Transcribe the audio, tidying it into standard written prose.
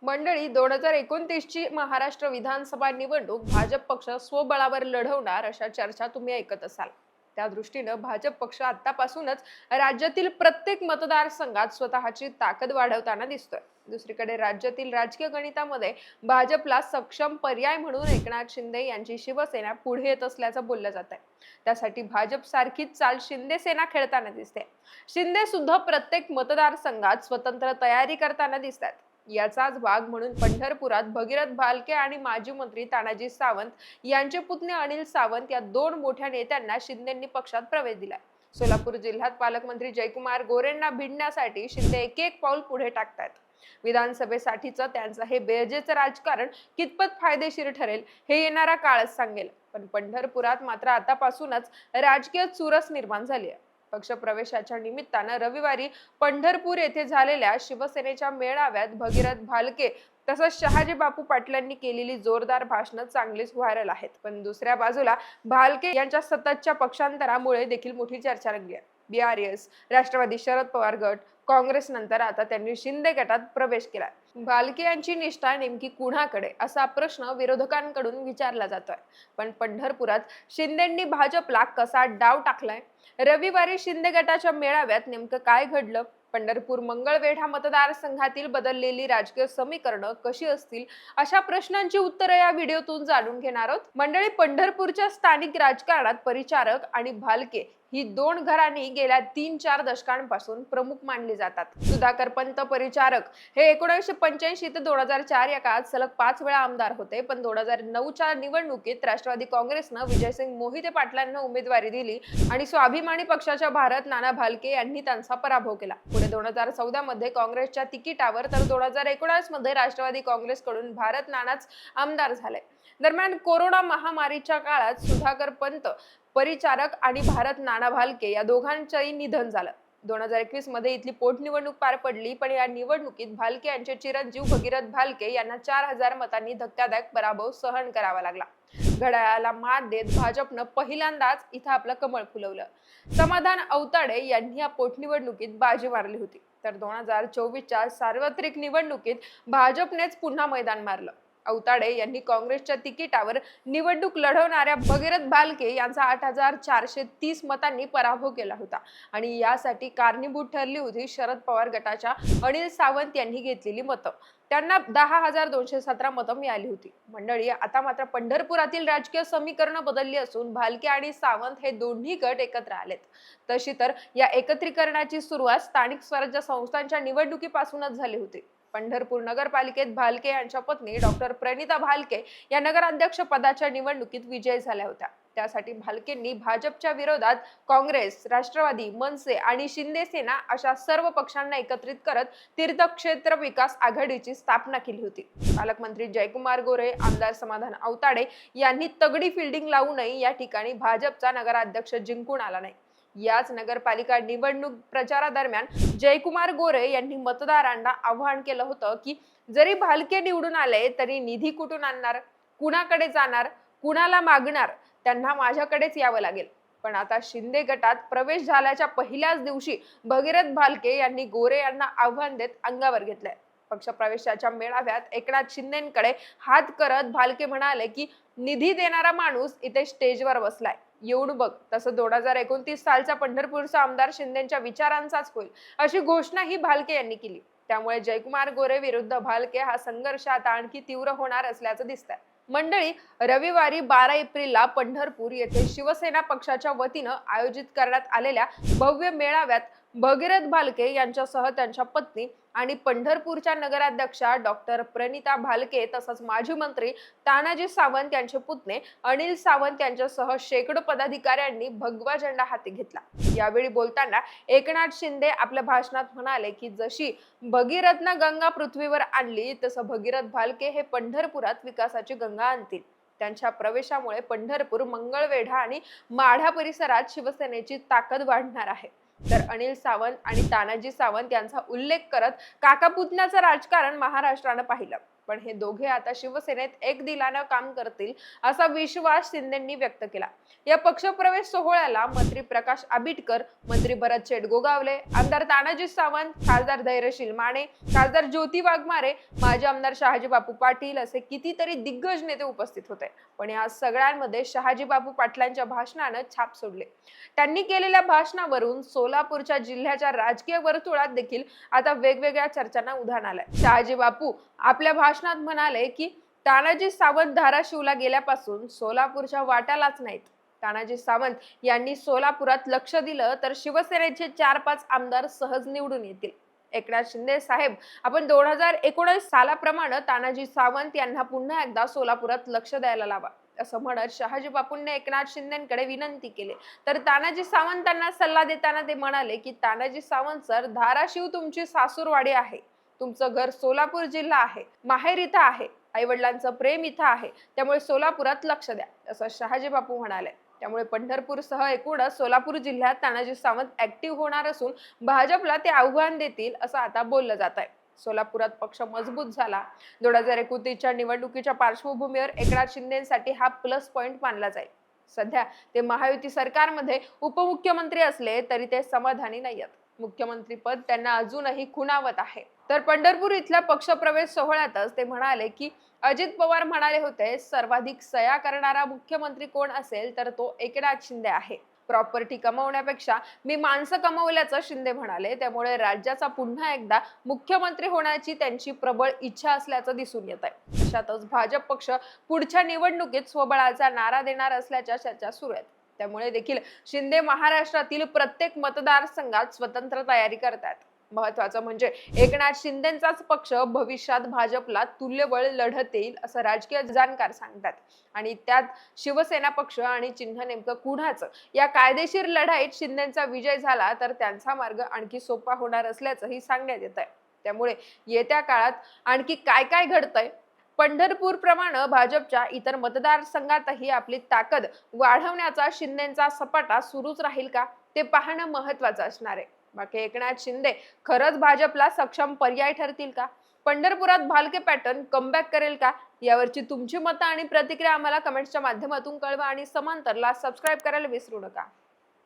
मंडळी 2029 ची महाराष्ट्र विधानसभा निवडणूक भाजप पक्ष स्वबळावर लढवणार अशा चर्चा तुम्ही ऐकत असाल. त्या दृष्टीनं भाजप पक्ष आतापासूनच राज्यातील प्रत्येक मतदारसंघात स्वतःची ताकद वाढवताना दिसतोय. दुसरीकडे राज्यातील राजकीय गणितामध्ये भाजपला सक्षम पर्याय म्हणून एकनाथ शिंदे यांची शिवसेना पुढे येत असल्याचं बोललं जात आहे. त्यासाठी भाजप सारखीच चाल शिंदे सेना खेळताना दिसते. शिंदे सुद्धा प्रत्येक मतदारसंघात स्वतंत्र तयारी करताना दिसतात. याचाच भाग म्हणून पंढरपुरात भगीरथ भालके आणि माजी मंत्री तानाजी सावंत यांचे पुतणे अनिल सावंत या दोन मोठ्या नेत्यांना शिंदेंनी पक्षात प्रवेश दिलाय. सोलापूर जिल्ह्यात पालकमंत्री जयकुमार गोरेंना भिडण्यासाठी शिंदे एक एक पाऊल पुढे टाकतायत. विधानसभेसाठीचं त्यांचं हे बेरजेचं राजकारण कितपत फायदेशीर ठरेल हे येणारा काळच सांगेल. पण पंढरपुरात मात्र आतापासूनच राजकीय चुरस निर्माण झाली आहे. पक्ष प्रवेशाच्या निमित्तानं रविवारी पंढरपूर येथे झालेल्या शिवसेनेच्या मेळाव्यात भगीरथ भालके तसंच शहाजी बापू पाटलांनी केलेली जोरदार भाषणं चांगलीच व्हायरल आहेत. पण दुसऱ्या बाजूला भालके यांच्या सततच्या पक्षांतरामुळे देखील मोठी चर्चा रंगली आहे. BRS, राष्ट्रवादी शरद पवार गट, काँग्रेस नंतर आता त्यांनी शिंदे गटात प्रवेश केलाय. भालके यांची निष्ठा नेमकी कुणाकडे असा प्रश्न विरोधकांकडून विचारला जातोय. पण पंढरपुरात शिंदेंनी भाजपला कसा डाव टाकलाय? रविवारी शिंदे गटाच्या मेळाव्यात नेमकं काय घडलं? पंढरपूर मंगळवेढा मतदारसंघातील बदललेली राजकीय समीकरणं कशी असतील अशा प्रश्नांची उत्तरं या व्हिडिओतून जाणून घेणार आहोत. मंडळी, पंढरपूरच्या स्थानिक राजकारणात परिचारक आणि भालके ही दोन घराणी गेल्या 3-4 दशकांपासून प्रमुख मानली जातात. सुधाकर पंत परिचारक हे 1985 ते 2004 या काळात सलग 5 वेळा आमदार होते. पण 2009च्या निवडणुकीत राष्ट्रवादी काँग्रेसनं विजयसिंग मोहिते पाटलांना उमेदवारी दिली आणि स्वाभिमानी पक्षाच्या भारत नाना भालके यांनी त्यांचा पराभव केला. पुढे 2014 मध्ये काँग्रेसच्या तिकिटावर तर 2019 मध्ये राष्ट्रवादी काँग्रेसकडून भारत नानाच आमदार झाले. दरम्यान कोरोना महामारीच्या काळात सुधाकर पंत परिचारक आणि भारत नाना भालके या दोघांचंही निधन झालं. 2021 मध्ये इथली पोटनिवडणूक पार पडली. पण या निवडणुकीत भालके यांचे चिरंजीव भगीरथ भालके यांना 4000 मतांनी धक्कादायक पराभव सहन करावा लागला. घड्याळाला मात देत भाजपनं पहिल्यांदाच इथं आपलं कमळ फुलवलं. समाधान औताडे यांनी या पोटनिवडणुकीत बाजी मारली होती. तर 2024च्या सार्वत्रिक निवडणुकीत भाजपनेच पुन्हा मैदान मारलं. औताडे यांनी काँग्रेसच्या तिकिटावर निवडणूक लढवणाऱ्या भगीरथ भालके यांचा 8430 मतांनी पराभव केला होता. आणि यासाठी कारणीभूत ठरली होती शरद पवार गटाच्या अनिल सावंत यांनी घेतलेली मतं. त्यांना 10,217 मतं मिळाली होती. मंडळी, आता मात्र पंढरपुरातील राजकीय समीकरणं बदलली असून भालके आणि सावंत हे दोन्ही गट एकत्र आलेत. तशी तर या एकत्रीकरणाची सुरुवात स्थानिक स्वराज्य संस्थांच्या निवडणुकीपासूनच झाली होती. पंढरपूर नगरपालिकेत भालके यांच्या पत्नी डॉक्टर प्रणिता भालके या नगराध्यक्ष पदाच्या निवडणुकीत विजयी झाल्या होत्या. त्यासाठी भालकेंनी भाजपच्या विरोधात काँग्रेस, राष्ट्रवादी, मनसे आणि शिंदे सेना अशा सर्व पक्षांना एकत्रित करत तीर्थक्षेत्र विकास आघाडीची स्थापना केली होती. पालकमंत्री जयकुमार गोरे, आमदार समाधान औताडे यांनी तगडी फिल्डिंग लावूनही या ठिकाणी भाजपचा नगराध्यक्ष जिंकून आला नाही. याच नगरपालिका निवडणूक प्रचारादरम्यान जयकुमार गोरे यांनी मतदारांना आवाहन केलं होतं की जरी भालके निवडून आले तरी निधी कुठून आणणार, कुणाकडे जाणार, कुणाला मागणार, त्यांना माझ्याकडेच यावं लागेल. पण आता शिंदे गटात प्रवेश झाल्याच्या पहिल्याच दिवशी भगीरथ भालके यांनी गोरे यांना आव्हान देत अंगावर घेतलंय. पक्षप्रवेशाच्या मेळाव्यात एकनाथ शिंदेंकडे हात करत भालके म्हणाले की निधी देणारा माणूस इथे स्टेजवर बसलाय, येऊन बघ. तसं 2029 सालचा पंढरपूरचा आमदार शिंदेच्या विचारांचाच होईल अशी घोषणाही भालके यांनी केली. त्यामुळे जयकुमार गोरे विरुद्ध भालके हा संघर्ष आता आणखी तीव्र होणार असल्याचं दिसतंय. मंडळी, रविवारी 12 एप्रिलला पंढरपूर येथे शिवसेना पक्षाच्या वतीनं आयोजित करण्यात आलेल्या भव्य मेळाव्यात भगीरथ भालके यांच्यासह त्यांच्या पत्नी आणि पंढरपूरच्या नगराध्यक्षा डॉक्टर प्रणिता भालके तसंच माजी मंत्री तानाजी सावंत यांचे पुतणे अनिल सावंत यांच्यासह शेकडो पदाधिकाऱ्यांनी भगवा झेंडा हाती घेतला. यावेळी बोलताना एकनाथ शिंदे आपल्या भाषणात म्हणाले की जशी भगीरथनं गंगा पृथ्वीवर आणली तसं भगीरथ भालके हे पंढरपुरात विकासाची गंगा आणतील. त्यांच्या प्रवेशामुळे पंढरपूर, मंगळवेढा आणि माढा परिसरात शिवसेनेची ताकद वाढणार आहे. तर अनिल सावंत आणि तानाजी सावंत यांचा उल्लेख करत काका पुतण्याचं राजकारण महाराष्ट्रानं पाहिलं. पण हे दोघे आता शिवसेनेत एक दिलानं काम करतील असा विश्वास शिंदेंनी व्यक्त केला. या पक्षप्रवेश सोहळ्याला मंत्री प्रकाश आंबेडकर, मंत्री भरत शेट-गोगावले, आमदार तानाजी सावंत, खासदार धैर्यशील माने, खासदार ज्योती वाघमारे, माजी आमदार शहाजी बापू पाटील असे कितीतरी दिग्गज नेते उपस्थित होते. पण या सगळ्यांमध्ये शहाजी बापू पाटलांच्या भाषणानं छाप सोडले. त्यांनी केलेल्या भाषणावरून सोलापूरच्या जिल्ह्याच्या राजकीय वर्तुळात देखील आता वेगवेगळ्या चर्चांना उधाण आलंय. शहाजी बापू आपल्या भाषणात म्हणाले की तानाजी सावंत धाराशिवला गेल्यापासून सोलापूरच्या वाट्यालाच नाहीत. तानाजी सावंत यांनी सोलापुरात लक्ष दिलं तर शिवसेनेचे 4-5 आमदार सहज निवडून येतील. एकनाथ शिंदे साहेब, आपण 2019 सालाप्रमाणे तानाजी सावंत यांना पुन्हा एकदा सोलापुरात लक्ष द्यायला लावा असं म्हणत शहाजी बापूंनी एकनाथ शिंदेकडे विनंती केली. तर तानाजी सावंतांना सल्ला देताना ते म्हणाले की तानाजी सावंत सर, धाराशिव तुमची सासूरवाडी आहे, तुमचं घर सोलापूर जिल्हा आहे, माहेर इथं आहे, आई वडिलांचं प्रेम इथं आहे, त्यामुळे सोलापुरात लक्ष द्या असं शहाजी बापू म्हणाले. त्यामुळे पंढरपूरसह एकूणच सोलापूर जिल्ह्यात तानाजी सावंत ऍक्टिव्ह होणार असून भाजपला ते आव्हान देतील असं आता बोललं जात आहे. सोलापुरात पक्ष मजबूत झाला. 2029च्या निवडणुकीच्या पार्श्वभूमीवर एकनाथ शिंदेसाठी हा प्लस पॉइंट मानला जाईल. सध्या ते महायुती सरकारमध्ये उपमुख्यमंत्री असले तरी ते समाधानी नाहीयेत. मुख्यमंत्री पद त्यांना अजूनही खुणावत आहे. तर पंढरपूर इथल्या पक्षप्रवेश सोहळ्यातच ते म्हणाले की अजित पवार म्हणाले होते, सर्वाधिक सया करणारा मुख्यमंत्री कोण असेल तर तो एकनाथ शिंदे आहे. प्रॉपर्टी कमवण्यापेक्षा मी माणसं कमवल्याचं शिंदे म्हणाले. त्यामुळे राज्याचा पुन्हा एकदा मुख्यमंत्री होण्याची त्यांची प्रबळ इच्छा असल्याचं दिसून येत आहे. अशातच भाजप पक्ष पुढच्या निवडणुकीत स्वबळाचा नारा देणार असल्याच्या चर्चा सुरू आहेत. त्यामुळे देखील शिंदे महाराष्ट्रातील प्रत्येक मतदारसंघात स्वतंत्र तयारी करतात. महत्वाचं म्हणजे एकनाथ शिंदेचाच पक्ष भविष्यात भाजपला तुल्यबळ लढत देईल असं राजकीय जाणकार सांगतात. आणि त्यात शिवसेना पक्ष आणि चिन्ह नेमकं कुणाचं, या कायदेशीर लढाईत शिंदेचा विजय झाला तर त्यांचा मार्ग आणखी सोपा होणार असल्याचंही सांगण्यात येत आहे. त्यामुळे येत्या काळात आणखी काय काय घडतंय, पंढरपूर प्रमाणे भाजपच्या इतर मतदारसंघातही आपली ताकद वाढवण्याचा शिंदेचा सपाटा सुरूच राहील का, ते पाहणं महत्वाचं असणार आहे. बाकी एकनाथ शिंदे खरंच भाजपला सक्षम पर्याय ठरतील का? पंढरपुरात भालके पॅटर्न कमबॅक करेल का? यावरची तुमची मतं आणि प्रतिक्रिया आम्हाला कमेंट्सच्या माध्यमातून कळवा आणि समांतरला सबस्क्राईब करायला विसरू नका.